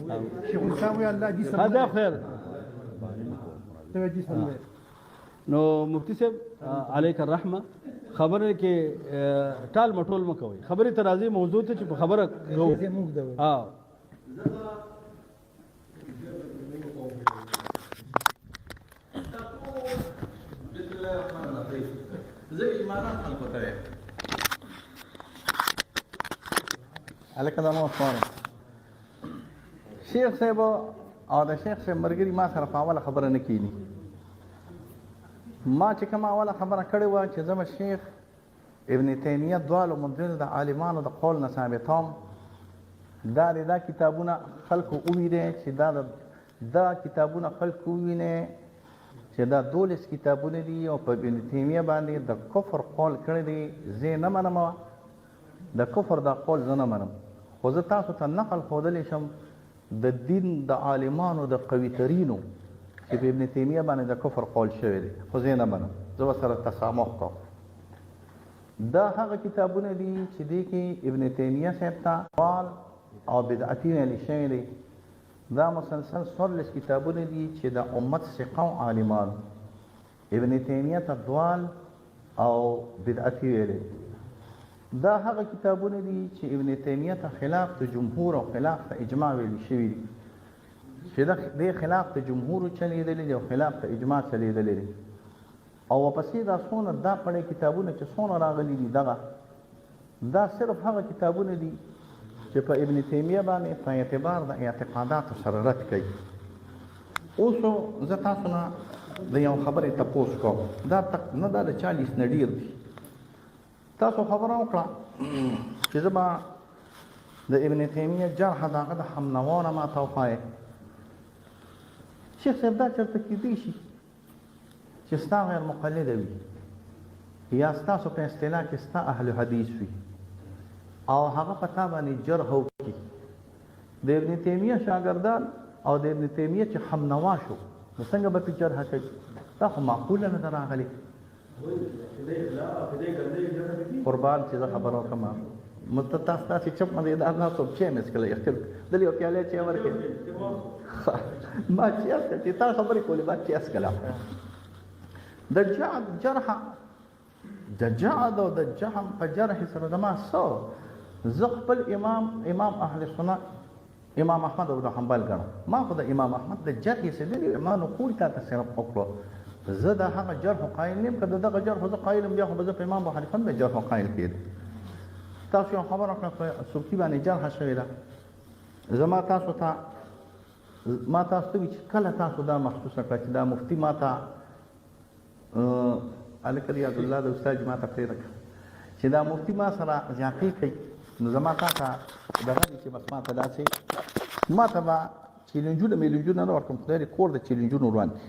شیخ الاسلام وی الله جسم دا خیر ته جسم دی نو مفتی صاحب علیک الرحمه خبره کې ټال مټول مکوي خبره ترازی موضوع ته چې خبره غو موږ دا ها زه ایمانان خلکو ته هلکه دا نو سوال شیخ صاحب او د شیخ صاحب مرګري ما سره په اوله خبره نه کینی ما چې کومه اوله خبره کړې وه چې زما شیخ ابن تیمیه دواړو منځونه د عالمانو د قول نه ثابتوم دا کتابونه خلکو وویني چې دا کتابونه خلکو وویني چې دا 12 کتابونه دي او په ابن تیمیه باندې د کفر قول کړی دی زه نه منم د کفر دا قول زه نه منم خو زه تاسو ته نقل ښودلی شم د دین د عالمانو د قوي ترینو چې په ابن تیمیه باندې د کفر قول شوی دی خو زه نه منم زه ورسره تسامح کوم دا هغه کتابونه دي چې دې کې ابن تیمیه صاحب ته قول او بدعتي ویلي شوی دی دا مسلسل 14 کتابونه دي چې د امت ثقه او عالمان ابن تیمیه ته ضال او بدعتي ویلي دا هغه کتابونه دي چې ابن تیمیه ته خلاف د جمهور او خلاف د اجماع ویلي شوی دي چې د خلاف د جمهور چلیدلې دي او خلاف د اجماع چلیدلې دي او پسې دا څونه دا پړې کتابونه چې څونه راغلي دي دا صرف هغه کتابونه دي چې په ابن تیمیه باندې په اعتبار د اعتقاداتو سره رد کوي اوس زه تاسو نه د یو خبرې تپوس کوم دا نه دا د 40 نه ډېر دي تاسو خبره وکړه چې زه به د ابن تیمیه جرح دغه د حمنوانه ما ته وښایې شیخ صاحب دا چېرته کېدی شي چې ستا غیر مقلده وي یا ستاسو په اصطلاح کې ستا اهل حدیث وي او هغه په تا باندې جرح وکړي د ابن تیمیه شاګردان او د ابن تیمیه چې حمنوا شو نو څنګه به پې جرح کوي دا خو معقوله نه ده راغلې قربان چې زه خبره وکړم تاسو تاسې چپ مې دا نه څوک چې مې څکلی اختر دلې یو پیاله چې ورکړې ما چې اسکه چې تا خبرې کولې ما چې اسکله د جرح د جعد او د جهم په جرح سره د ما څه زه خپل امام اهل سنت امام احمد بن حنبل ګڼم ما خو د امام احمد د جرح څه دی ما نقول تا ته صرف وکړو زه د هغه جرح قایل نیم که دغه جرح زه قایلم بیا خو به زه په امام ابو حنیفه د جرح قایل کېدم تاسو یو خبره وکړه په سبکي باندې جرح شوې ده زما تاسو ته چې کله تاسو دا محسوسه کړه چې دا مفتي ما ته الکه ریاض الله د استاد ما ته پرېږده چې دا مفتي ما سره زیاتې کوي نو زما تا ته دغه دي چې بس ما ته داسې ما ته به چیلنجونه میلنجونه نه ورکوم خدای دې کور د چیلنجونو روان دي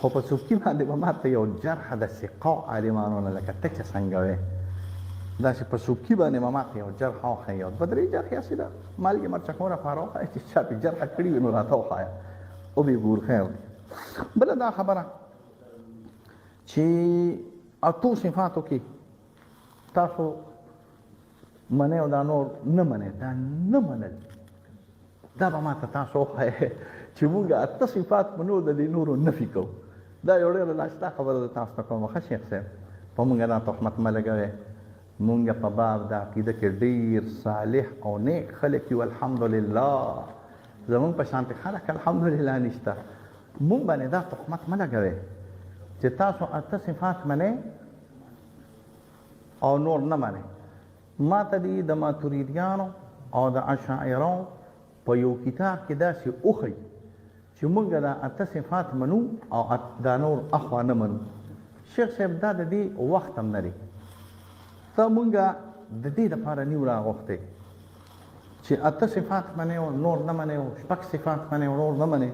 خو په سبکي باندې به ما ته یو جرح د ثقه عالمانو نه لکه ته چې څنګه وې داسې په سبکي باندې به ما ته یو جرح وښایي او بدرې جرح یې ده مالګې مرچکونه خاره وښایي چې چا پې جرح کړي وي نو راته وښایه او به ګور خیر دی بله دا خبره چې اتو صفاتو کې تاسو منې او دا نور نه منې دا نه منل دا به ما ته تاسو وښایې چې موږ اته صفات منو د دې نورو نفي کوو دا یو ډېره لاسته خبره ده تاسو ته کوم ښه شیخ صاحب په موږ دا تهمت مه لګوئ موږ په باب د عقیده کې ډېر صالح او نیک خلک یو الحمدلله زموږ په شانتې خلک الحمدلله نشته موږ باندې دا تهمت مه لګوئ چې تاسو اته صفات منئ او نور نه منئ ما ته دي د ماتوریدیانو او د اشاعرو په یو کتاب کې داسې وښیي چې موږ دا اته صفات منو او دا نور اخوا نه منو شیخ صاحب دا د دې وخت هم نه دی ته موږ د دې دپاره نیو راغوښتی چې اته صفات منې او نور نه منې او شپږ صفات منې او نور نه منې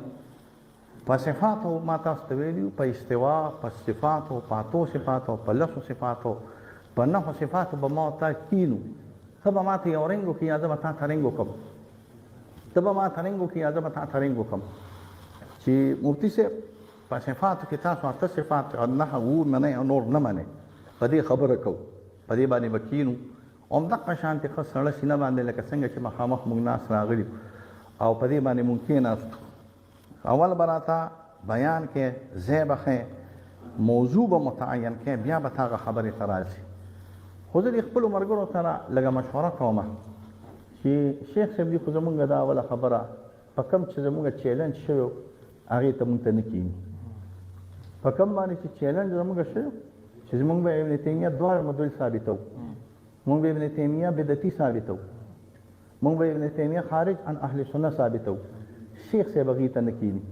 په صفاتو ما تاسو ته ویلي په استوا په صفاتو په اتو صفاتو په لسو صفاتو په نهو صفاتو به ما ته کینو ته به ما ته یو رنګ وکړي یا زه به تا ته رنګ وکړم ته به ما ته رنګ وکړي یا زه به تا ته رنګ وکړم چې مفتي صاحب په صفاتو کې تاسو اته صفات نهه اووه منئ او نور نه منئ په دې خبره کوو په دې باندې به کینو همدغه شانتې ښه سړه سینه باندې لکه څنګه چې مخامخ موږ ناست راغلي او په دې باندې ممکن است اول براته بیان کې ځای به موضوع به متعین کې بیا به هغه خبرې ته راځي خو زه د خپلو ملګرو سره لږه مشوره کوم چې شیخ صاحب دې خو زمونږ دا اوله خبره په کوم چې زمونږ چیلنج شوی هغې ته مونږ ته نه کېږي په کوم باندې چې چیلنج زمونږ شوی چې زمونږ به ابن تیمیه دواړه مدل ثابتو مونږ به ابن تیمیه بدعتي ثابتو مونږ به ابن تیمیه خارج عن اهل سنت ثابتو شیخ صاحب هغې ته نه کېږي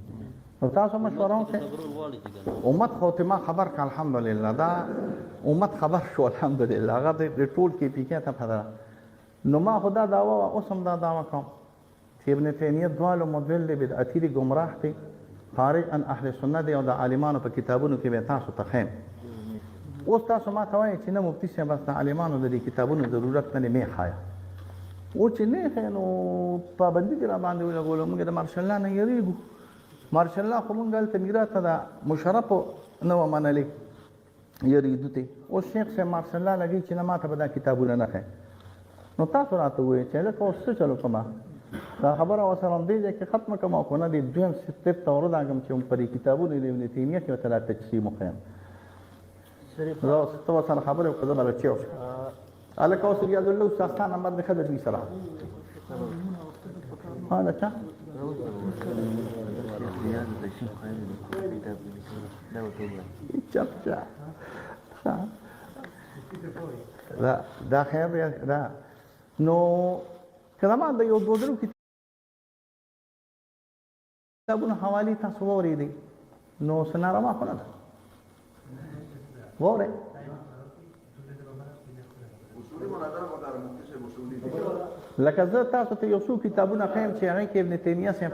نو تاسو مشوره وکړئ امت خو ته ما خبر کړ الحمدلله دا امت خبر شو الحمدلله هغه د ټول کې پیکه ته پدره نو ما خدا دعوا اوس هم دا دعوا کوم چې ابن تیمیه دواړو مدل دی بدعتي دی ګمراه دی خارج عن اهل سنت دی او د عالمانو په کتابونو کې به تاسو ته خیم اوس تاسو ما ته وایئ چې نه مفتي صاحب بس د عالمانو د دې کتابونو ضرورت نه مې خایا او چې نه خې نو پابندي دې را باندې ولګولو موږ د مارشال الله نه یریږو مارشال الله خو موږ هلته میراث ته د مشرفو نه و منلې یریدو ته اوس شیخ صاحب مارشال الله لګي چې نه ما ته به دا کتابونه نه خې نو تاسو راته ووایئ چې هلکه اوس څه چلو کومه دا خبره ورسره همدې ځای کې ختمه کړم او که نه د دویم سټپ ته ورودانګم چې په دې کتابونو د ابن تیمیه کې ورته لا تجسیم وښیم زه ته ورسره خبرې وکړه زه به بچی اوسم هلکه اوس ریاض الله استاد ستا نمبر دی ښه د دوی سره ها د چا چپچا دا خیر دی دا نو که زما د یو دوه درو کتابونو حوالې تاسو واورېدئ نو څه ناروا خو نه ده واورئ لکه زه تاسو ته یو څو کتابونه ښیم چې هغې کې ابن تیمیه صاحب